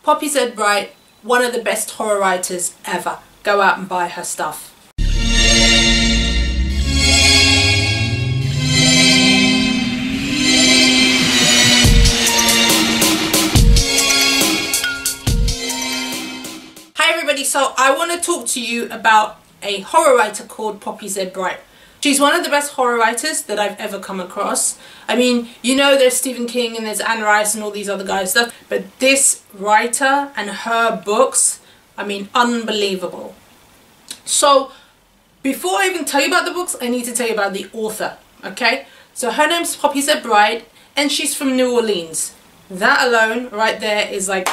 Poppy Z. Brite, one of the best horror writers ever. Go out and buy her stuff. Hi everybody, so I want to talk to you about a horror writer called Poppy Z. Brite. She's one of the best horror writers that I've ever come across. I mean, you know, there's Stephen King and there's Anne Rice and all these other guys stuff, but this writer and her books, I mean, unbelievable. So before I even tell you about the books, I need to tell you about the author, okay? So her name's Poppy Z. Brite and she's from New Orleans. That alone right there is like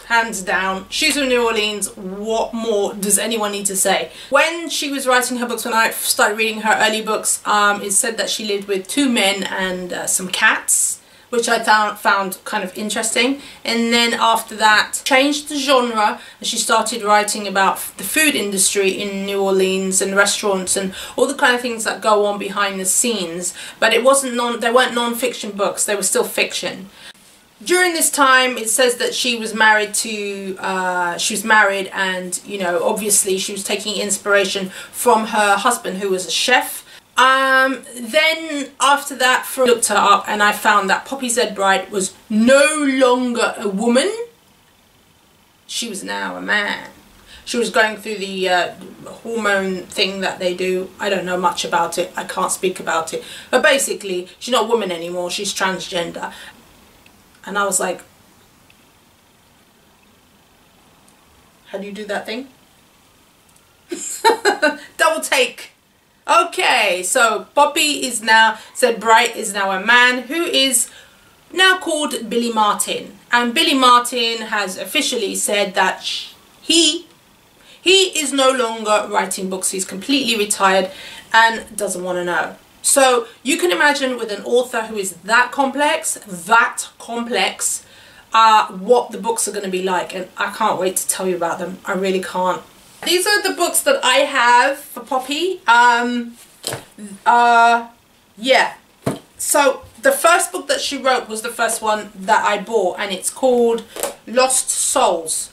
hands down, she's from New Orleans. What more does anyone need to say? When she was writing her books, when I started reading her early books, it said that she lived with 2 men and some cats, which I found kind of interesting. And then after that, changed the genre and she started writing about the food industry in New Orleans and restaurants and all the kind of things that go on behind the scenes. But it wasn't they weren't non-fiction books, they were still fiction. During this time, it says that she was married and, you know, obviously she was taking inspiration from her husband who was a chef. Then after that, I looked her up and I found that Poppy Z. Brite was no longer a woman. She was now a man. She was going through the hormone thing that they do. I don't know much about it. I can't speak about it. But basically, she's not a woman anymore. She's transgender. And I was like, how do you do that thing? Double take. Okay, so Poppy is now, said Brite is now a man who is now called Billy Martin. And Billy Martin has officially said that he is no longer writing books. He's completely retired and doesn't want to know. So you can imagine with an author who is that complex, what the books are going to be like, and I can't wait to tell you about them. I really can't. These are the books that I have for Poppy. Yeah. So the first book that she wrote was the first one that I bought, and it's called Lost Souls.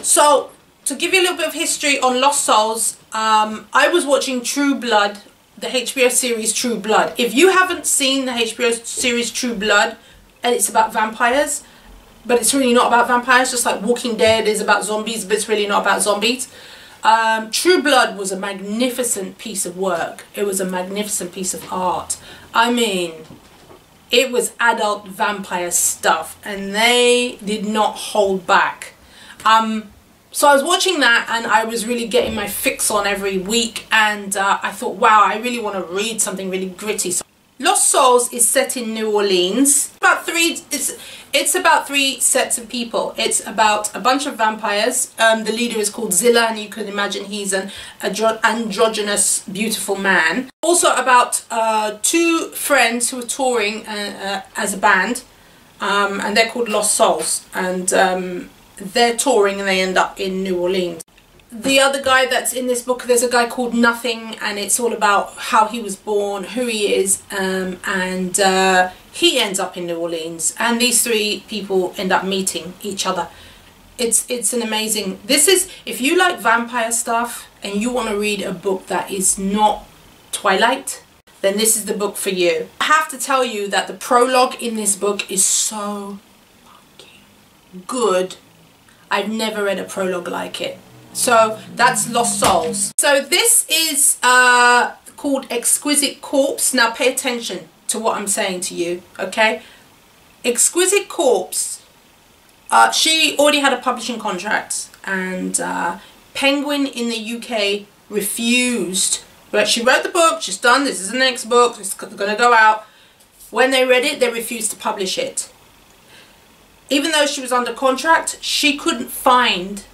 So to give you a little bit of history on Lost Souls, I was watching True Blood, the HBO series True Blood. If you haven't seen the HBO series True Blood, and it's about vampires, but it's really not about vampires, just like Walking Dead is about zombies, but it's really not about zombies. True Blood was a magnificent piece of work. It was a magnificent piece of art. I mean, it was adult vampire stuff, and they did not hold back. So I was watching that and I was really getting my fix on every week, and I thought, wow, I really want to read something really gritty. So Lost Souls is set in New Orleans. It's about 3 sets of people. It's about a bunch of vampires. The leader is called Zilla, and you can imagine he's an androgynous, beautiful man. Also about 2 friends who are touring as a band, and they're called Lost Souls, and they're touring and they end up in New Orleans. The other guy that's in this book, there's a guy called Nothing, and it's all about how he was born, who he is, and he ends up in New Orleans, and these 3 people end up meeting each other. It's an amazing, this is, if you like vampire stuff and you want to read a book that is not Twilight, then this is the book for you. I have to tell you that the prologue in this book is so fucking good. I've never read a prologue like it. So that's Lost Souls. So this is called Exquisite Corpse. Now pay attention to what I'm saying to you, okay? Exquisite Corpse, she already had a publishing contract, and Penguin in the UK refused. But she wrote the book, she's done, this is the next book, it's going to go out. When they read it, they refused to publish it. Even though she was under contract, she couldn't find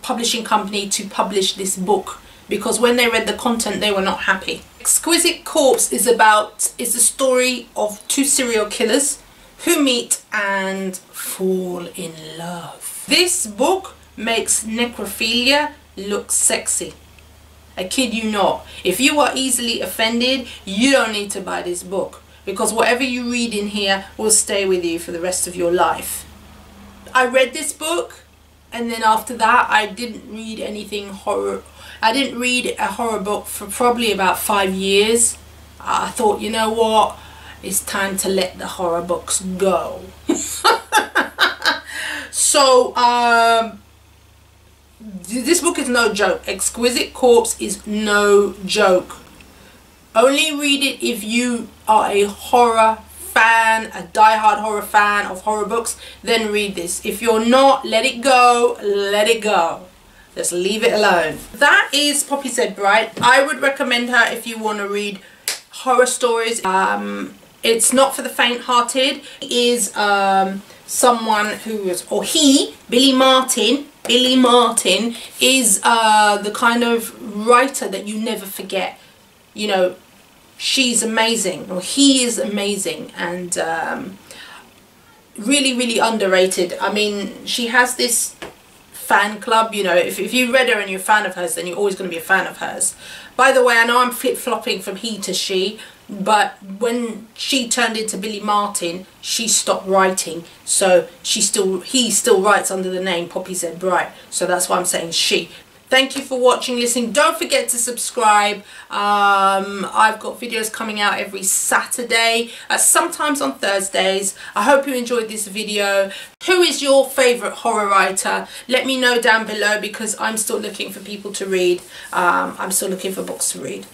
publishing company to publish this book, because when they read the content they were not happy. Exquisite Corpse is the story of 2 serial killers who meet and fall in love. This book makes necrophilia look sexy. I kid you not. If you are easily offended, you don't need to buy this book, because whatever you read in here will stay with you for the rest of your life. I read this book, and then after that I didn't read anything horror. I didn't read a horror book for probably about 5 years. I thought, you know what, it's time to let the horror books go. So this book is no joke. Exquisite Corpse is no joke. Only read it if you are a horror fan, a die-hard horror fan of horror books, then read this. If you're not, let it go, let it go. Just leave it alone. That is Poppy Said Brite. I would recommend her if you want to read horror stories. It's not for the faint-hearted. He is someone who is, or he, Billy Martin is the kind of writer that you never forget. You know, she's amazing, or he is amazing, and really, really underrated. I mean, she has this fan club, you know. If you read her and you're a fan of hers, then you're always going to be a fan of hers. By the way, I know I'm flip-flopping from he to she, but when she turned into Billy Martin, she stopped writing, so he still writes under the name Poppy Said Brite, so that's why I'm saying she. Thank you for watching, listening. Don't forget to subscribe. I've got videos coming out every Saturday, sometimes on Thursdays. I hope you enjoyed this video. Who is your favourite horror writer? Let me know down below, because I'm still looking for people to read. I'm still looking for books to read.